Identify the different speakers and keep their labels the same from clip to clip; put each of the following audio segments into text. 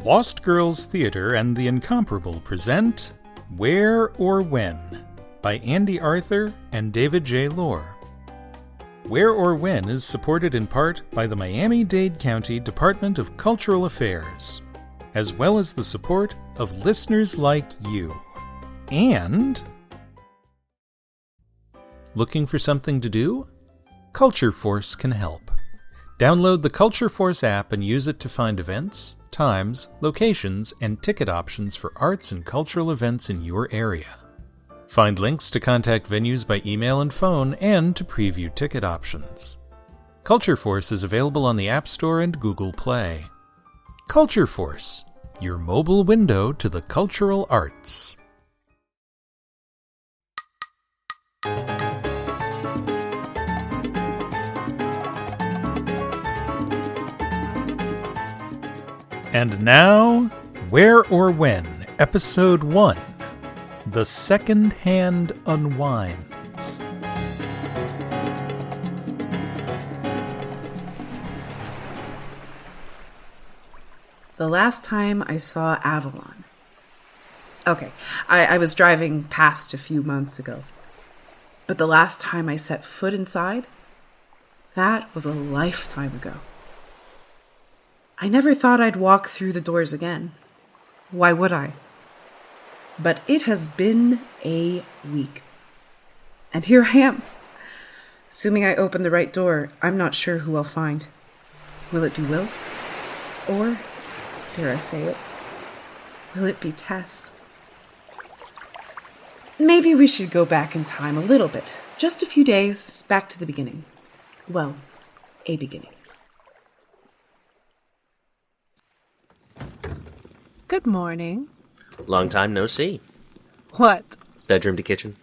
Speaker 1: Lost Girls Theatre and the Incomparable present Where or When by Andie Arthur and David J. Loehr. Where or When is supported in part by the Miami-Dade County Department of Cultural Affairs, as well as the support of listeners like you. And... looking for something to do? Culture Force can help. Download the Culture Force app and use it to find events, times, locations, and ticket options for arts and cultural events in your area. Find links to contact venues by email and phone and to preview ticket options. Culture Force is available on the App Store and Google Play. Culture Force, your mobile window to the cultural arts. And now, Where or When, Episode 1, The Second-Hand Unwinds.
Speaker 2: The last time I saw Avalon. Okay, I was driving past a few months ago. But the last time I set foot inside, that was a lifetime ago. I never thought I'd walk through the doors again. Why would I? But it has been a week. And here I am. Assuming I open the right door, I'm not sure who I'll find. Will it be Will? Or, dare I say it, will it be Tess? Maybe we should go back in time a little bit. Just a few days, back to the beginning. Well, a beginning.
Speaker 3: Good morning.
Speaker 4: Long time no see.
Speaker 3: What?
Speaker 4: Bedroom to kitchen.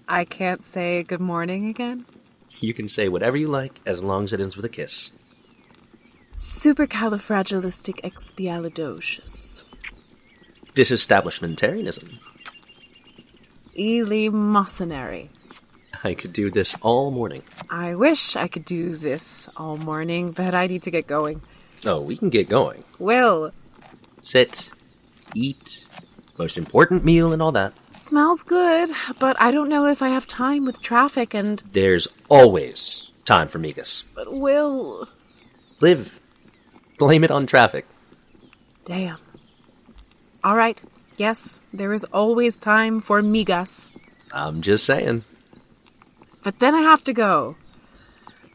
Speaker 3: I can't say good morning again?
Speaker 4: You can say whatever you like as long as it ends with a kiss.
Speaker 3: Supercalifragilisticexpialidocious.
Speaker 4: Disestablishmentarianism.
Speaker 3: Eleemosynary.
Speaker 4: I could do this all morning.
Speaker 3: I wish I could do this all morning, but I need to get going.
Speaker 4: Oh, we can get going.
Speaker 3: Will.
Speaker 4: Sit. Eat. Most important meal and all that.
Speaker 3: Smells good, but I don't know if I have time with traffic and...
Speaker 4: There's always time for migas.
Speaker 3: But Will...
Speaker 4: Liv. Blame it on traffic.
Speaker 3: Damn. All right. Yes, there is always time for migas.
Speaker 4: I'm just saying.
Speaker 3: But then I have to go.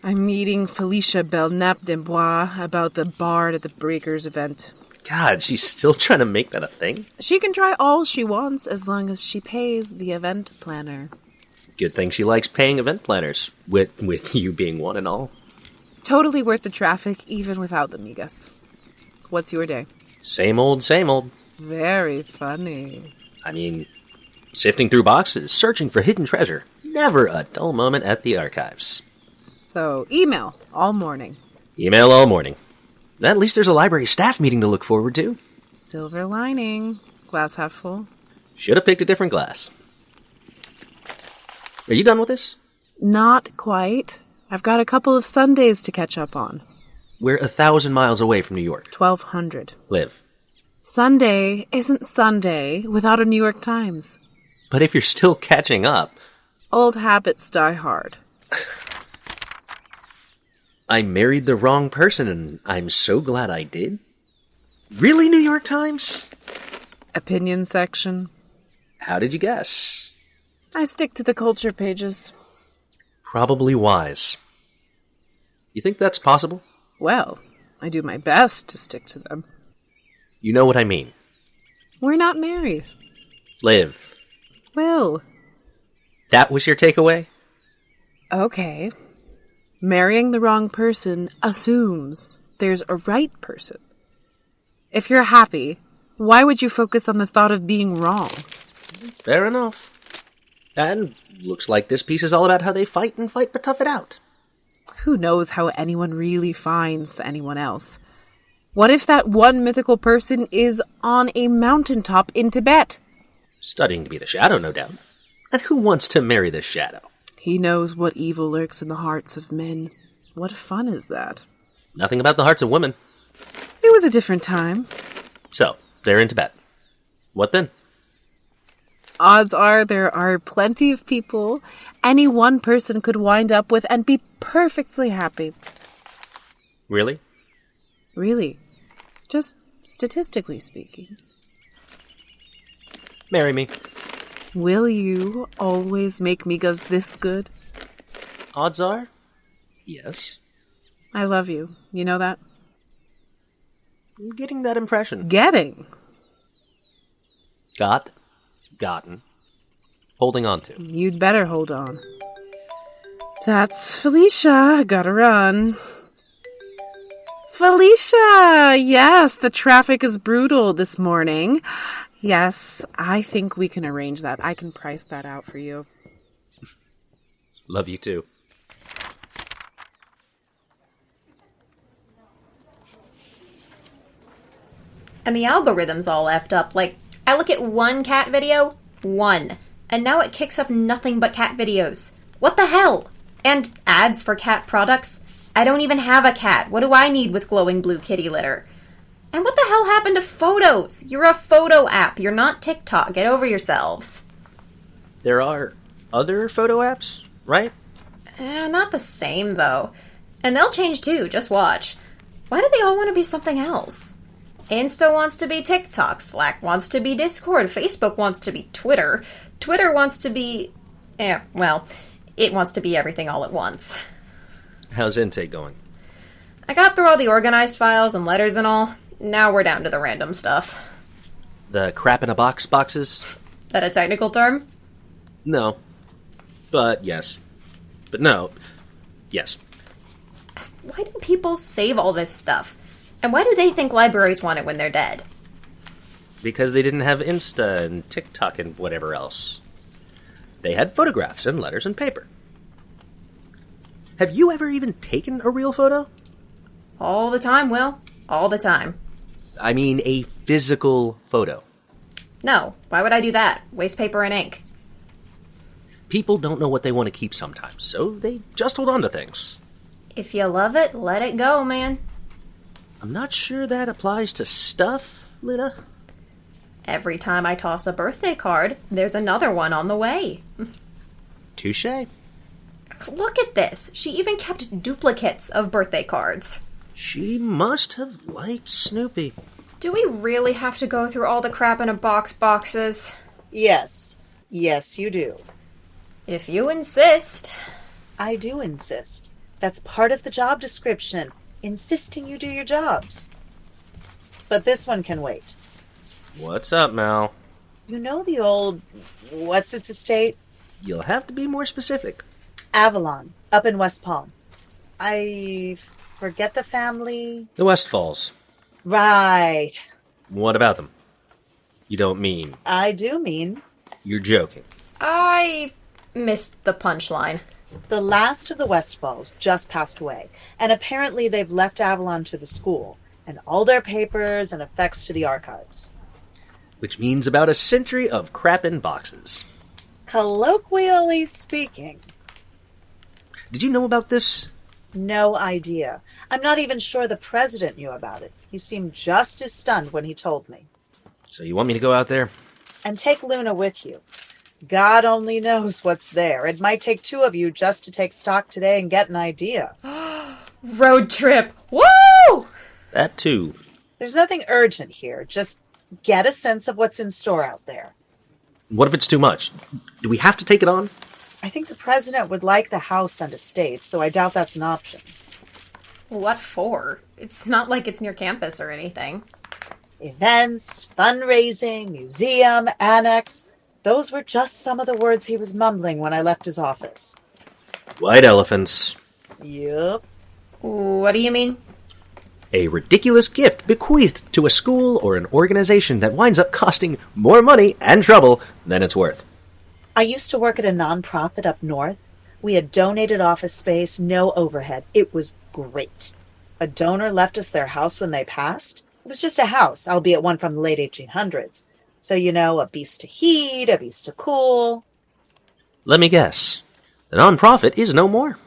Speaker 3: I'm meeting Felicia Belknap-Dembois about the Bard at the Breakers event.
Speaker 4: God, she's still trying to make that a thing?
Speaker 3: She can try all she wants as long as she pays the event planner.
Speaker 4: Good thing she likes paying event planners, with you being one and all.
Speaker 3: Totally worth the traffic, even without the migas. What's your day?
Speaker 4: Same old, same old.
Speaker 3: Very funny.
Speaker 4: I mean, sifting through boxes, searching for hidden treasure. Never a dull moment at the archives.
Speaker 3: So, email all morning.
Speaker 4: Email all morning. At least there's a library staff meeting to look forward to.
Speaker 3: Silver lining. Glass half full.
Speaker 4: Should have picked a different glass. Are you done with this?
Speaker 3: Not quite. I've got a couple of Sundays to catch up on.
Speaker 4: We're 1,000 miles away from New York.
Speaker 3: 1,200.
Speaker 4: Liv.
Speaker 3: Sunday isn't Sunday without a New York Times.
Speaker 4: But if you're still catching up...
Speaker 3: Old habits die hard.
Speaker 4: I married the wrong person, and I'm so glad I did. Really, New York Times?
Speaker 3: Opinion section.
Speaker 4: How did you guess?
Speaker 3: I stick to the culture pages.
Speaker 4: Probably wise. You think that's possible?
Speaker 3: Well, I do my best to stick to them.
Speaker 4: You know what I mean.
Speaker 3: We're not married.
Speaker 4: Liv.
Speaker 3: Will.
Speaker 4: That was your takeaway?
Speaker 3: Okay. Marrying the wrong person assumes there's a right person. If you're happy, why would you focus on the thought of being wrong?
Speaker 4: Fair enough. And looks like this piece is all about how they fight but tough it out.
Speaker 3: Who knows how anyone really finds anyone else? What if that one mythical person is on a mountaintop in Tibet?
Speaker 4: Studying to be the shadow, no doubt. And who wants to marry the shadow?
Speaker 3: He knows what evil lurks in the hearts of men. What fun is that?
Speaker 4: Nothing about the hearts of women.
Speaker 3: It was a different time.
Speaker 4: So, they're in Tibet. What then?
Speaker 3: Odds are there are plenty of people any one person could wind up with and be perfectly happy.
Speaker 4: Really?
Speaker 3: Really. Just statistically speaking.
Speaker 4: Marry me.
Speaker 3: Will you always make migas this good?
Speaker 4: Odds are, yes.
Speaker 3: I love you. You know that?
Speaker 4: I'm getting that impression.
Speaker 3: Getting.
Speaker 4: Gotten. Holding on to.
Speaker 3: You'd better hold on. That's Felicia. Gotta run. Felicia! Yes, the traffic is brutal this morning. Yes, I think we can arrange that. I can price that out for you.
Speaker 4: Love you too.
Speaker 5: And the algorithm's all effed up. Like, I look at one cat video, and now it kicks up nothing but cat videos. What the hell? And ads for cat products. I don't even have a cat. What do I need with glowing blue kitty litter? And what the hell happened to photos? You're a photo app. You're not TikTok. Get over yourselves.
Speaker 4: There are other photo apps, right?
Speaker 5: Not the same, though. And they'll change too, just watch. Why do they all want to be something else? Insta wants to be TikTok, Slack wants to be Discord, Facebook wants to be Twitter, Twitter wants to be... it wants to be everything all at once.
Speaker 4: How's intake going?
Speaker 5: I got through all the organized files and letters and all. Now we're down to the random stuff.
Speaker 4: The crap in a box boxes?
Speaker 5: That a technical term?
Speaker 4: No. But yes. But no. Yes.
Speaker 5: Why do people save all this stuff? And why do they think libraries want it when they're dead?
Speaker 4: Because they didn't have Insta and TikTok and whatever else. They had photographs and letters and paper. Have you ever even taken a real photo?
Speaker 5: All the time, Will. All the time.
Speaker 4: I mean a physical photo.
Speaker 5: No, why would I do that? Waste paper and ink.
Speaker 4: People don't know what they want to keep sometimes, so they just hold on to things.
Speaker 5: If you love it, let it go, man.
Speaker 4: I'm not sure that applies to stuff, Luna.
Speaker 5: Every time I toss a birthday card, there's another one on the way.
Speaker 4: Touché.
Speaker 5: Look at this. She even kept duplicates of birthday cards.
Speaker 4: She must have liked Snoopy.
Speaker 5: Do we really have to go through all the crap in a boxes?
Speaker 6: Yes. Yes, you do.
Speaker 5: If you insist.
Speaker 6: I do insist. That's part of the job description. Insisting you do your jobs. But this one can wait.
Speaker 4: What's up, Mal?
Speaker 6: You know the old... what's its estate?
Speaker 4: You'll have to be more specific.
Speaker 6: Avalon, up in West Palm. I forget the family.
Speaker 4: The Westfalls.
Speaker 6: Right.
Speaker 4: What about them? You don't mean...
Speaker 6: I do mean...
Speaker 4: You're joking.
Speaker 5: I missed the punchline.
Speaker 6: The last of the Westfalls just passed away, and apparently they've left Avalon to the school, and all their papers and effects to the archives.
Speaker 4: Which means about a century of crap in boxes.
Speaker 6: Colloquially speaking.
Speaker 4: Did you know about this?
Speaker 6: No idea. I'm not even sure the president knew about it. He seemed just as stunned when he told me.
Speaker 4: So you want me to go out there?
Speaker 6: And take Luna with you. God only knows what's there. It might take two of you just to take stock today and get an idea.
Speaker 5: Road trip. Woo!
Speaker 4: That too.
Speaker 6: There's nothing urgent here. Just get a sense of what's in store out there.
Speaker 4: What if it's too much? Do we have to take it on?
Speaker 6: I think the president would like the house and estate, so I doubt that's an option.
Speaker 5: What for? It's not like it's near campus or anything.
Speaker 6: Events, fundraising, museum, annex. Those were just some of the words he was mumbling when I left his office.
Speaker 4: White elephants.
Speaker 6: Yup.
Speaker 5: What do you mean?
Speaker 4: A ridiculous gift bequeathed to a school or an organization that winds up costing more money and trouble than it's worth.
Speaker 6: I used to work at a nonprofit up north. We had donated office space, no overhead. It was great. A donor left us their house when they passed. It was just a house, albeit one from the late 1800s. So, you know, a beast to heat, a beast to cool.
Speaker 4: Let me guess. The nonprofit is no more.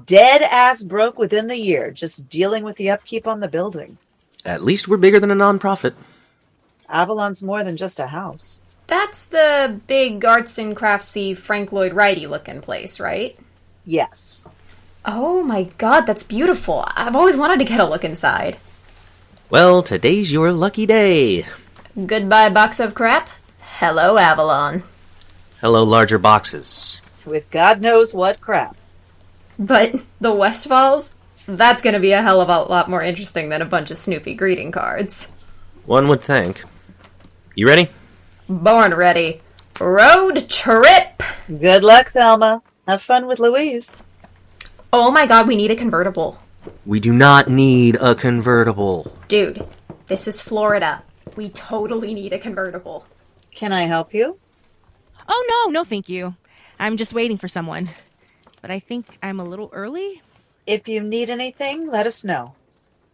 Speaker 6: Dead ass broke within the year, just dealing with the upkeep on the building.
Speaker 4: At least we're bigger than a nonprofit.
Speaker 6: Avalon's more than just a house.
Speaker 5: That's the big arts and craftsy Frank Lloyd Wrighty looking place, right?
Speaker 6: Yes.
Speaker 5: Oh my god, that's beautiful. I've always wanted to get a look inside.
Speaker 4: Well, today's your lucky day.
Speaker 5: Goodbye, box of crap. Hello, Avalon.
Speaker 4: Hello, larger boxes.
Speaker 6: With God knows what crap.
Speaker 5: But the Westfalls? That's gonna be a hell of a lot more interesting than a bunch of Snoopy greeting cards.
Speaker 4: One would think. You ready?
Speaker 5: Born ready. Road trip!
Speaker 6: Good luck, Thelma. Have fun with Louise.
Speaker 5: Oh my god, we need a convertible.
Speaker 4: We do not need a convertible.
Speaker 5: Dude, this is Florida. We totally need a convertible.
Speaker 6: Can I help you?
Speaker 7: Oh, no, thank you. I'm just waiting for someone. But I think I'm a little early.
Speaker 6: If you need anything, let us know.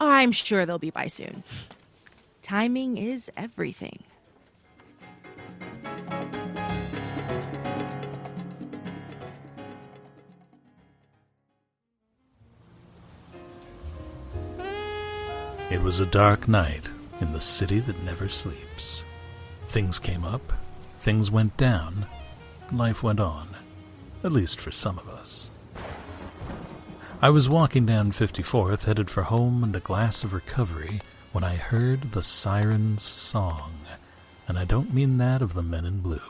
Speaker 7: I'm sure they'll be by soon. Timing is everything.
Speaker 1: It was a dark night in the city that never sleeps. Things came up, things went down, life went on, at least for some of us. I was walking down 54th, headed for home and a glass of recovery, when I heard the siren's song, and I don't mean that of the men in blue.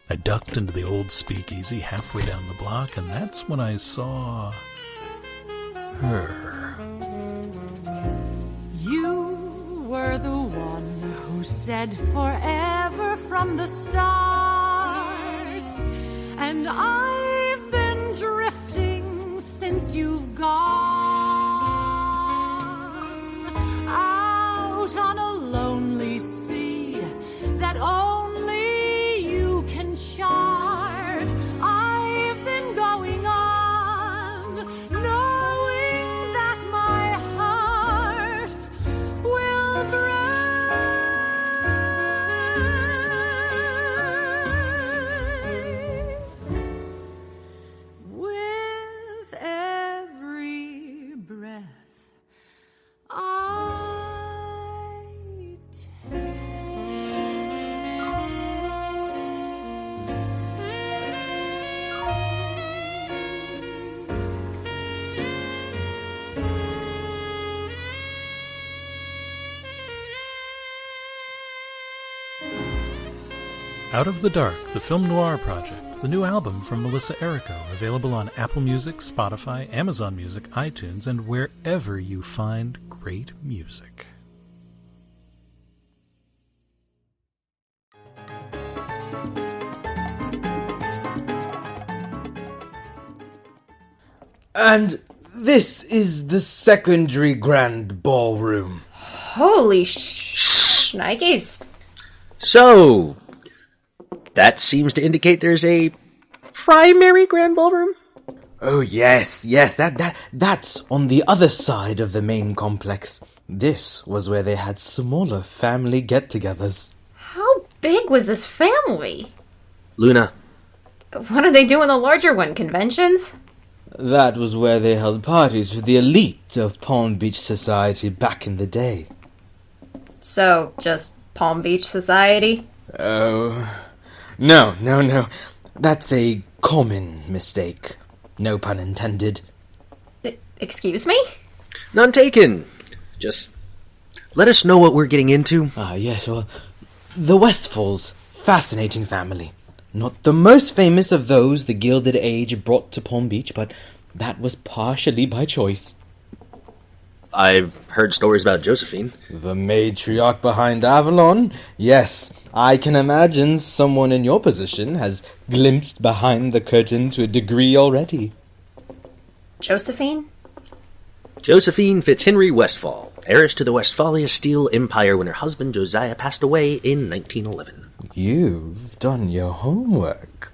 Speaker 1: I ducked into the old speakeasy halfway down the block, and that's when I saw her.
Speaker 8: You were the one who said forever from the start, and I've been drifting since you've gone out on a lonely sea that only you can chart. I've been going on, knowing that my heart will break with every breath I
Speaker 1: Out of the Dark, the Film Noir Project, the new album from Melissa Errico, available on Apple Music, Spotify, Amazon Music, iTunes, and wherever you find great music.
Speaker 9: And this is the secondary grand ballroom.
Speaker 5: Holy shnikes.
Speaker 4: So, that seems to indicate there's a primary grand ballroom?
Speaker 9: Oh, yes, that's on the other side of the main complex. This was where they had smaller family get-togethers.
Speaker 5: How big was this family?
Speaker 4: Luna.
Speaker 5: What do they do in the larger one? Conventions?
Speaker 9: That was where they held parties for the elite of Palm Beach society back in the day.
Speaker 5: So, just Palm Beach society?
Speaker 9: Oh, no. That's a common mistake. No pun intended.
Speaker 5: Excuse me?
Speaker 4: None taken. Just let us know what we're getting into.
Speaker 9: Yes, well, the Westfalls, fascinating family. Not the most famous of those the Gilded Age brought to Palm Beach, but that was partially by choice.
Speaker 4: I've heard stories about Josephine.
Speaker 9: The matriarch behind Avalon? Yes, I can imagine someone in your position has glimpsed behind the curtain to a degree already.
Speaker 5: Josephine?
Speaker 4: Josephine Fitzhenry Westfall, heiress to the Westphalia Steel Empire when her husband Josiah passed away in 1911.
Speaker 9: You've done your homework.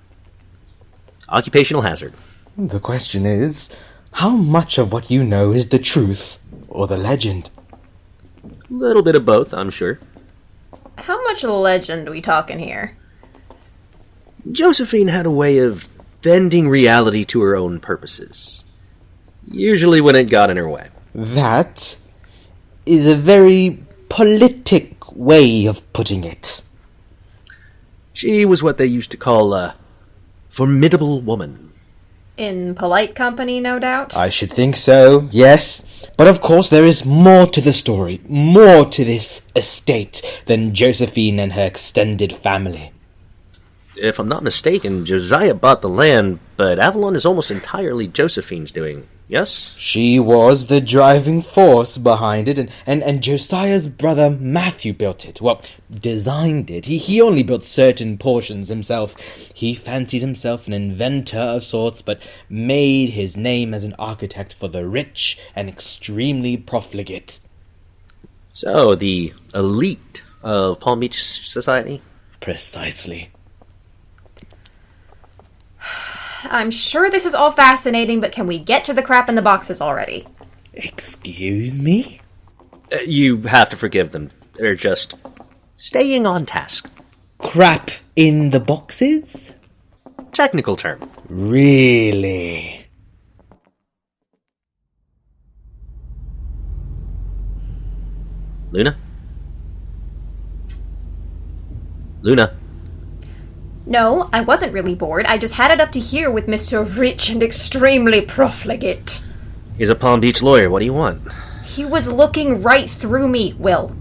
Speaker 4: Occupational hazard.
Speaker 9: The question is, how much of what you know is the truth or the legend?
Speaker 4: A little bit of both, I'm sure.
Speaker 5: How much legend are we talking here?
Speaker 4: Josephine had a way of bending reality to her own purposes. Usually when it got in her way.
Speaker 9: That is a very political poetic way of putting it.
Speaker 4: She was what they used to call a formidable woman.
Speaker 5: In polite company, no doubt?
Speaker 9: I should think so, yes. But of course there is more to the story, more to this estate than Josephine and her extended family.
Speaker 4: If I'm not mistaken, Josiah bought the land, but Avalon is almost entirely Josephine's doing, yes?
Speaker 9: She was the driving force behind it, and Josiah's brother Matthew built it. Well, designed it. He only built certain portions himself. He fancied himself an inventor of sorts, but made his name as an architect for the rich and extremely profligate.
Speaker 4: So, the elite of Palm Beach society?
Speaker 9: Precisely.
Speaker 5: I'm sure this is all fascinating, but can we get to the crap in the boxes already?
Speaker 9: Excuse me?
Speaker 4: You have to forgive them. They're just staying on task.
Speaker 9: Crap in the boxes?
Speaker 4: Technical term.
Speaker 9: Really?
Speaker 4: Luna? Luna?
Speaker 5: No, I wasn't really bored. I just had it up to here with Mr. Rich and extremely profligate.
Speaker 4: He's a Palm Beach lawyer. What do you want?
Speaker 5: He was looking right through me, Will.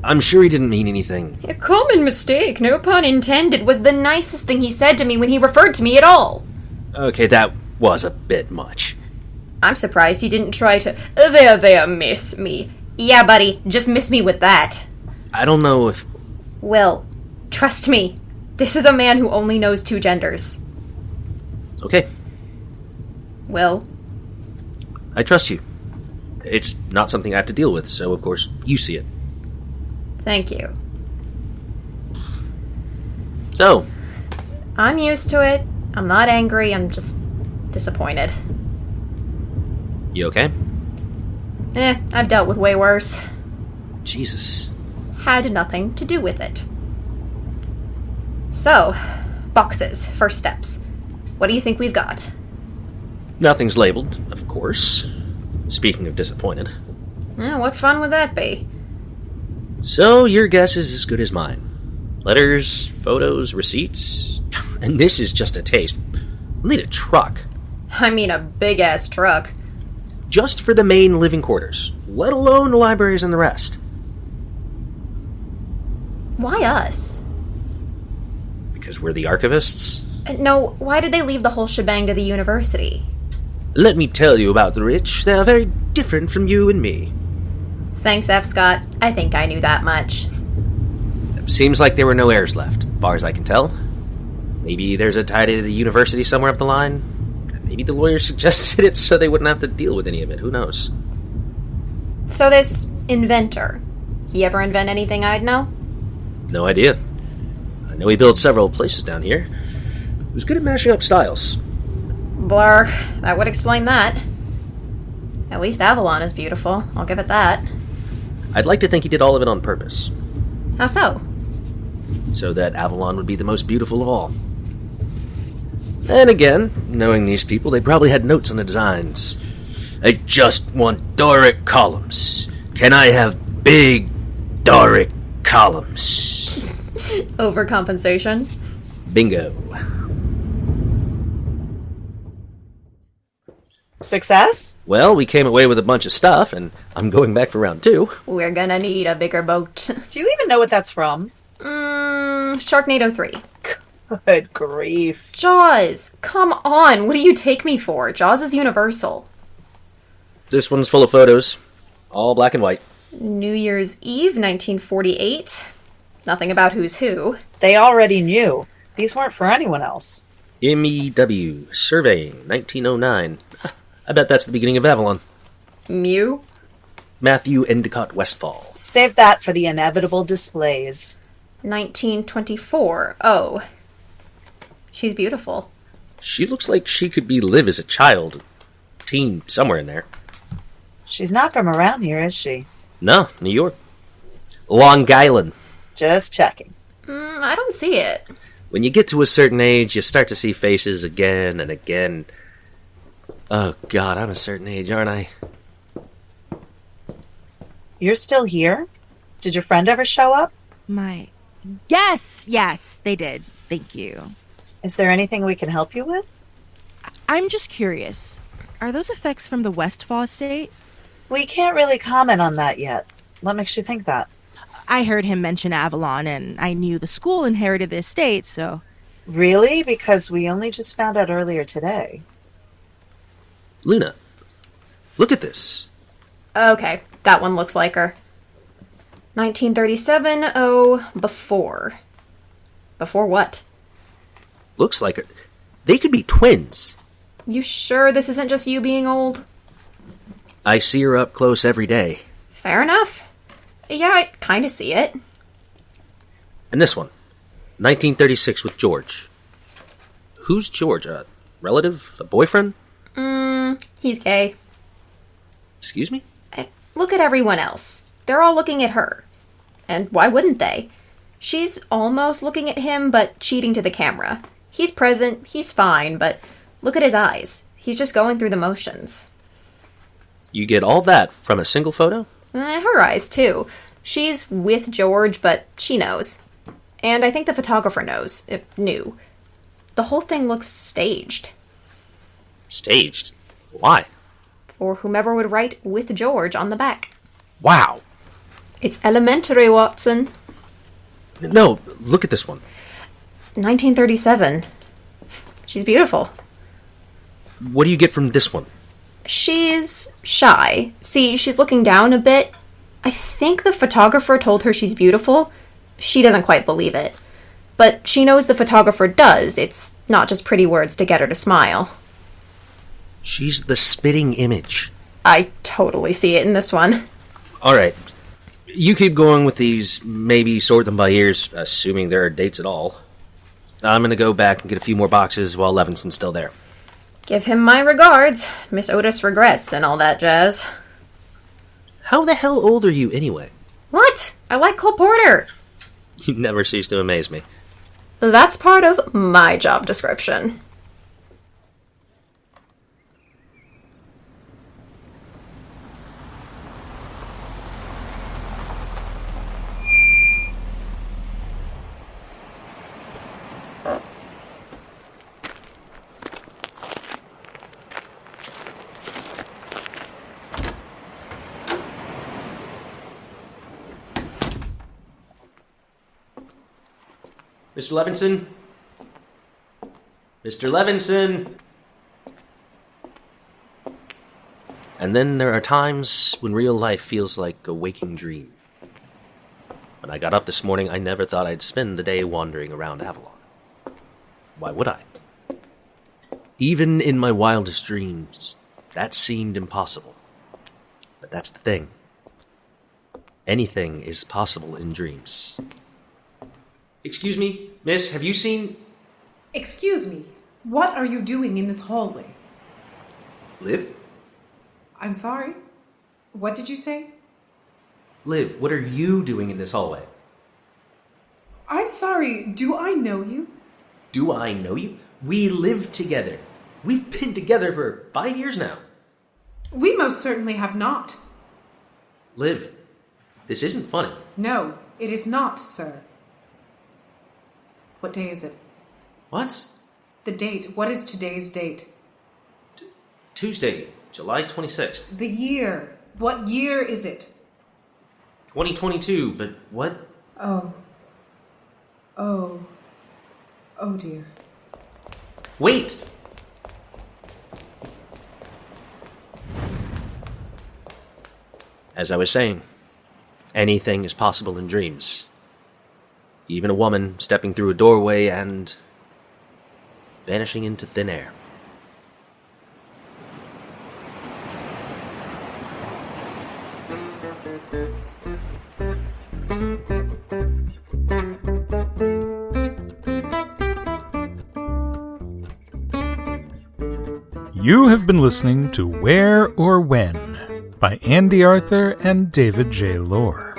Speaker 4: I'm sure he didn't mean anything.
Speaker 5: A common mistake, no pun intended, was the nicest thing he said to me when he referred to me at all.
Speaker 4: Okay, that was a bit much.
Speaker 5: I'm surprised he didn't try to, there, miss me. Yeah, buddy, just miss me with that.
Speaker 4: I don't know if...
Speaker 5: Will, trust me. This is a man who only knows two genders.
Speaker 4: Okay.
Speaker 5: Will?
Speaker 4: I trust you. It's not something I have to deal with, so of course you see it.
Speaker 5: Thank you.
Speaker 4: So?
Speaker 5: I'm used to it. I'm not angry, I'm just disappointed.
Speaker 4: You okay?
Speaker 5: I've dealt with way worse.
Speaker 4: Jesus.
Speaker 5: Had nothing to do with it. So, boxes, first steps. What do you think we've got?
Speaker 4: Nothing's labeled, of course. Speaking of disappointed.
Speaker 5: What fun would that be?
Speaker 4: So, your guess is as good as mine. Letters, photos, receipts. And this is just a taste. We'll need a truck.
Speaker 5: I mean a big-ass truck.
Speaker 4: Just for the main living quarters, let alone the libraries and the rest.
Speaker 5: Why us?
Speaker 4: Because we're the archivists?
Speaker 5: No, why did they leave the whole shebang to the university?
Speaker 4: Let me tell you about the rich. They are very different from you and me.
Speaker 5: Thanks, F. Scott. I think I knew that much.
Speaker 4: Seems like there were no heirs left, far as I can tell. Maybe there's a tie to the university somewhere up the line. Maybe the lawyers suggested it so they wouldn't have to deal with any of it. Who knows?
Speaker 5: So this inventor, he ever invent anything I'd know?
Speaker 4: No idea. I know he built several places down here. He was good at mashing up styles.
Speaker 5: Blur. That would explain that. At least Avalon is beautiful. I'll give it that.
Speaker 4: I'd like to think he did all of it on purpose.
Speaker 5: How so?
Speaker 4: So that Avalon would be the most beautiful of all. And again, knowing these people, they probably had notes on the designs. I just want Doric columns. Can I have big Doric columns?
Speaker 5: Overcompensation.
Speaker 4: Bingo.
Speaker 6: Success?
Speaker 4: Well, we came away with a bunch of stuff, and I'm going back for round 2.
Speaker 5: We're gonna need a bigger boat.
Speaker 6: Do you even know what that's from?
Speaker 5: Sharknado 3.
Speaker 6: Good grief.
Speaker 5: Jaws! Come on! What do you take me for? Jaws is universal.
Speaker 4: This one's full of photos. All black and white.
Speaker 5: New Year's Eve, 1948. Nothing about who's who.
Speaker 6: They already knew. These weren't for anyone else.
Speaker 4: MEW, Surveying, 1909. I bet that's the beginning of Avalon.
Speaker 5: Mew?
Speaker 4: Matthew Endicott Westfall.
Speaker 6: Save that for the inevitable displays.
Speaker 5: 1924. Oh. She's beautiful.
Speaker 4: She looks like she could be Liv as a child. Teen, somewhere in there.
Speaker 6: She's not from around here, is she?
Speaker 4: No, New York. Long Island.
Speaker 6: Just checking.
Speaker 5: I don't see it.
Speaker 4: When you get to a certain age, you start to see faces again and again. Oh, God, I'm a certain age, aren't I?
Speaker 6: You're still here? Did your friend ever show up?
Speaker 7: Yes, they did. Thank you.
Speaker 6: Is there anything we can help you with?
Speaker 7: I'm just curious. Are those effects from the Westfall estate?
Speaker 6: We can't really comment on that yet. What makes you think that?
Speaker 7: I heard him mention Avalon, and I knew the school inherited the estate, so...
Speaker 6: Really? Because we only just found out earlier today.
Speaker 4: Luna, look at this.
Speaker 5: Okay, that one looks like her. 1937, before. Before what?
Speaker 4: Looks like her. They could be twins.
Speaker 5: You sure this isn't just you being old?
Speaker 4: I see her up close every day.
Speaker 5: Fair enough. Yeah, I kind of see it.
Speaker 4: And this one, 1936 with George. Who's George? A relative? A boyfriend?
Speaker 5: He's gay.
Speaker 4: Excuse me?
Speaker 5: Look at everyone else. They're all looking at her. And why wouldn't they? She's almost looking at him, but cheating to the camera. He's present, he's fine, but look at his eyes. He's just going through the motions.
Speaker 4: You get all that from a single photo?
Speaker 5: Her eyes, too. She's with George, but she knows. And I think the photographer knew. The whole thing looks staged.
Speaker 4: Staged? Why?
Speaker 5: For whomever would write with George on the back.
Speaker 4: Wow.
Speaker 5: It's elementary, Watson.
Speaker 4: No, look at this one.
Speaker 5: 1937. She's beautiful.
Speaker 4: What do you get from this one?
Speaker 5: She's shy. See, she's looking down a bit. I think the photographer told her she's beautiful. She doesn't quite believe it. But she knows the photographer does. It's not just pretty words to get her to smile.
Speaker 4: She's the spitting image.
Speaker 5: I totally see it in this one.
Speaker 4: All right. You keep going with these, maybe sort them by ears, assuming there are dates at all. I'm going to go back and get a few more boxes while Levinson's still there.
Speaker 5: Give him my regards. Miss Otis regrets and all that jazz.
Speaker 4: How the hell old are you anyway?
Speaker 5: What? I like Cole Porter.
Speaker 4: You never cease to amaze me.
Speaker 5: That's part of my job description.
Speaker 4: Mr. Levinson? Mr. Levinson? And then there are times when real life feels like a waking dream. When I got up this morning, I never thought I'd spend the day wandering around Avalon. Why would I? Even in my wildest dreams, that seemed impossible. But that's the thing. Anything is possible in dreams. Excuse me, miss, have you seen...
Speaker 2: Excuse me, what are you doing in this hallway?
Speaker 4: Liv?
Speaker 2: I'm sorry? What did you say?
Speaker 4: Liv, what are you doing in this hallway?
Speaker 2: I'm sorry, do I know you?
Speaker 4: Do I know you? We live together. We've been together for 5 years now.
Speaker 2: We most certainly have not.
Speaker 4: Liv, this isn't funny.
Speaker 2: No, it is not, sir. What day is it?
Speaker 4: What?
Speaker 2: The date. What is today's date?
Speaker 4: Tuesday, July 26th.
Speaker 2: The year. What year is it?
Speaker 4: 2022, but what?
Speaker 2: Oh dear.
Speaker 4: Wait! As I was saying, anything is possible in dreams. Even a woman stepping through a doorway and vanishing into thin air.
Speaker 1: You have been listening to Where or When by Andie Arthur and David J. Loehr.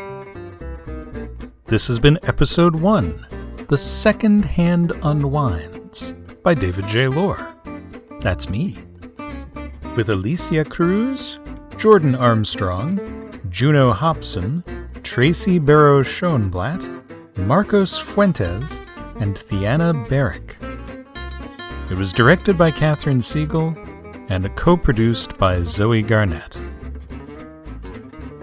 Speaker 1: This has been Episode 1, The Second-Hand Unwinds by David J. Loehr. That's me. With Alicia Cruz, Jordon Armstrong, Juno Hopson, Tracey Barrow-Schoenblatt, Marcos Fuentes, and Thiana Barrick. It was directed by Katherine Siegel and co-produced by Zoe Garnett.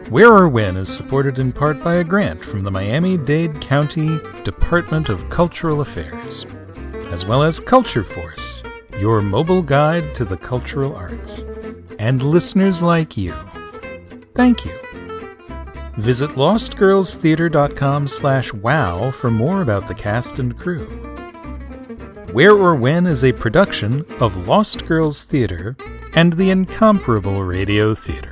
Speaker 1: Where or When is supported in part by a grant from the Miami-Dade County Department of Cultural Affairs, as well as Culture Force, your mobile guide to the cultural arts, and listeners like you. Thank you. Visit lostgirlstheater.com/wow for more about the cast and crew. Where or When is a production of Lost Girls Theater and the Incomparable Radio Theater.